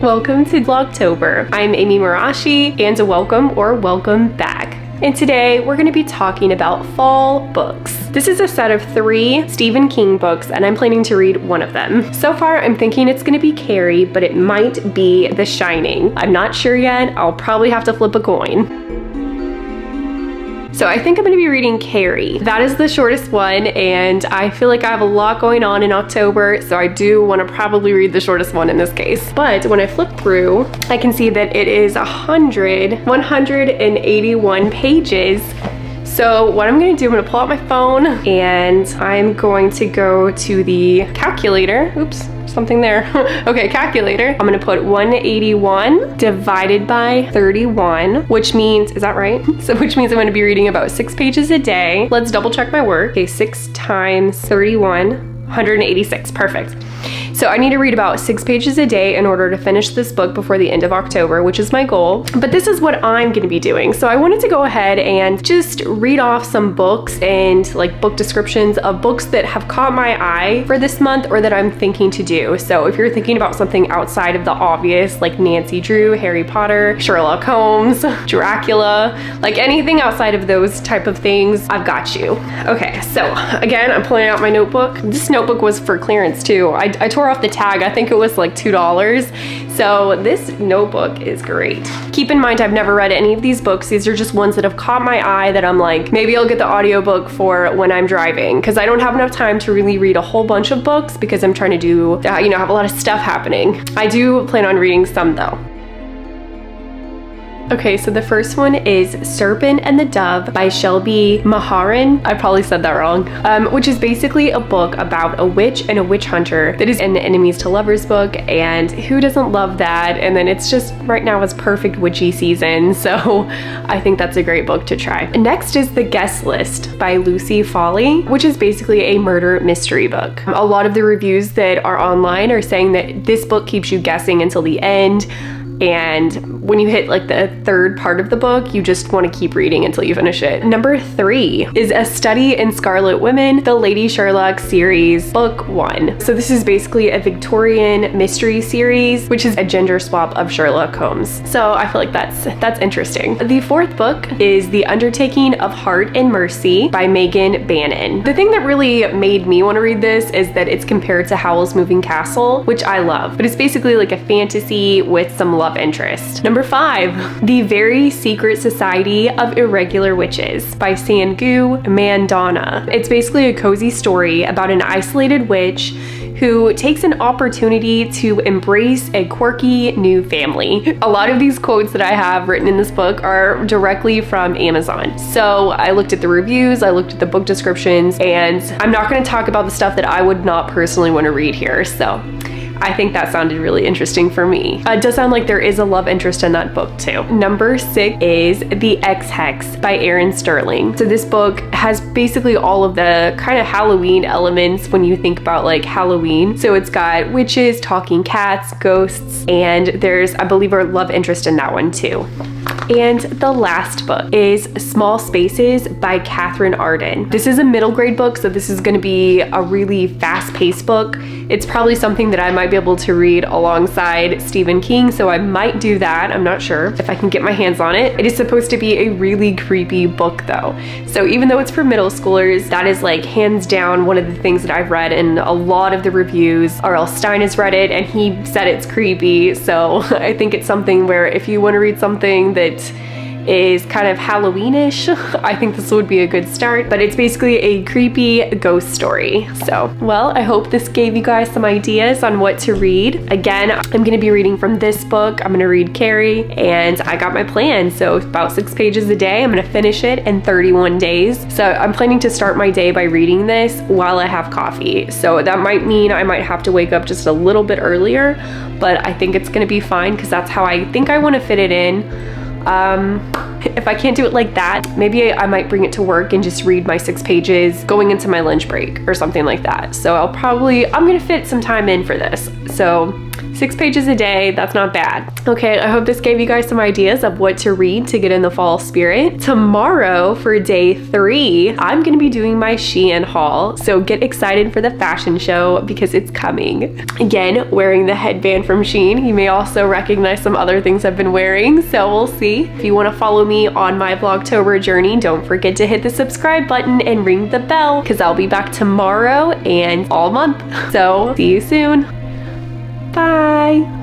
Welcome to Vlogtober. I'm Amy Marashi, and welcome back. And today we're going to be talking about fall books. This is a set of 3 Stephen King books, and I'm planning to read one of them. So far, I'm thinking it's going to be Carrie, but it might be The Shining. I'm not sure yet. I'll probably have to flip a coin. So I think I'm going to be reading Carrie. That is the shortest one, and I feel like I have a lot going on in October, so I do want to probably read the shortest one in this case. But when I flip through, I can see that it is 181 pages. So what I'm going to do, I'm going to pull out my phone, and I'm going to go to the calculator. Oops. Something there. Okay, calculator. I'm gonna put 181 divided by 31, which means, is that right? So which means I'm gonna be reading about 6 pages a day. Let's double check my work. Okay, 6 times 31, 186, perfect. So I need to read about 6 pages a day in order to finish this book before the end of October, which is my goal. But this is what I'm going to be doing. So I wanted to go ahead and just read off some books and like book descriptions of books that have caught my eye for this month or that I'm thinking to do. So if you're thinking about something outside of the obvious, like Nancy Drew, Harry Potter, Sherlock Holmes, Dracula, like anything outside of those type of things, I've got you. Okay, so again, I'm pulling out my notebook. This notebook was for clearance too. I tore off the tag. I think it was like $2. So this notebook is great. Keep in mind, I've never read any of these books. These are just ones that have caught my eye that I'm like, maybe I'll get the audiobook for when I'm driving, because I don't have enough time to really read a whole bunch of books because I'm trying to do, have a lot of stuff happening. I do plan on reading some though. Okay, so the first one is Serpent and the Dove by Shelby Maharan. I probably said that wrong. Which is basically a book about a witch and a witch hunter that is an enemies to lovers book, and who doesn't love that? And then it's just, right now is perfect witchy season, so I think that's a great book to try. Next is The Guest List by Lucy Foley, which is basically a murder mystery book. A lot of the reviews that are online are saying that this book keeps you guessing until the end. And when you hit like the 3rd part of the book, you just want to keep reading until you finish it. Number 3 is A Study in Scarlet Women, the Lady Sherlock series, book 1. So this is basically a Victorian mystery series, which is a gender swap of Sherlock Holmes. So I feel like that's interesting. The 4th book is The Undertaking of Heart and Mercy by Megan Bannon. The thing that really made me want to read this is that it's compared to Howl's Moving Castle, which I love, but it's basically like a fantasy with some love interest. Number 5, The Very Secret Society of Irregular Witches by Sangu Mandana. It's basically a cozy story about an isolated witch who takes an opportunity to embrace a quirky new family. A lot of these quotes that I have written in this book are directly from Amazon. So I looked at the reviews, I looked at the book descriptions, and I'm not going to talk about the stuff that I would not personally want to read here. So I think that sounded really interesting for me. It does sound like there is a love interest in that book too. Number 6 is The Ex-Hex by Erin Sterling. So this book has basically all of the kind of Halloween elements when you think about like Halloween. So it's got witches, talking cats, ghosts, and there's, I believe, a love interest in that one too. And the last book is Small Spaces by Catherine Arden. This is a middle grade book, so this is going to be a really fast-paced book. It's probably something that I might be able to read alongside Stephen King, so I might do that. I'm not sure if I can get my hands on it. It is supposed to be a really creepy book though. So even though it's for middle schoolers, that is like hands down one of the things that I've read in a lot of the reviews. R.L. Stein has read it and he said it's creepy. So I think it's something where if you want to read something that is kind of Halloweenish, I think this would be a good start, but it's basically a creepy ghost story. So, well, I hope this gave you guys some ideas on what to read. Again, I'm gonna be reading from this book. I'm gonna read Carrie, and I got my plan. So about 6 pages a day. I'm gonna finish it in 31 days. So I'm planning to start my day by reading this while I have coffee. So that might mean I might have to wake up just a little bit earlier, but I think it's gonna be fine because that's how I think I wanna fit it in. If I can't do it like that, maybe I might bring it to work and just read my 6 pages going into my lunch break or something like that. So I'm gonna fit some time in for this. So 6 pages a day, that's not bad. Okay, I hope this gave you guys some ideas of what to read to get in the fall spirit. Tomorrow for day 3, I'm gonna be doing my Shein haul, so get excited for the fashion show because it's coming. Again, wearing the headband from Shein. You may also recognize some other things I've been wearing, so we'll see. If you want to follow me on my Vlogtober journey, don't forget to hit the subscribe button and ring the bell because I'll be back tomorrow and all month. So see you soon. Bye.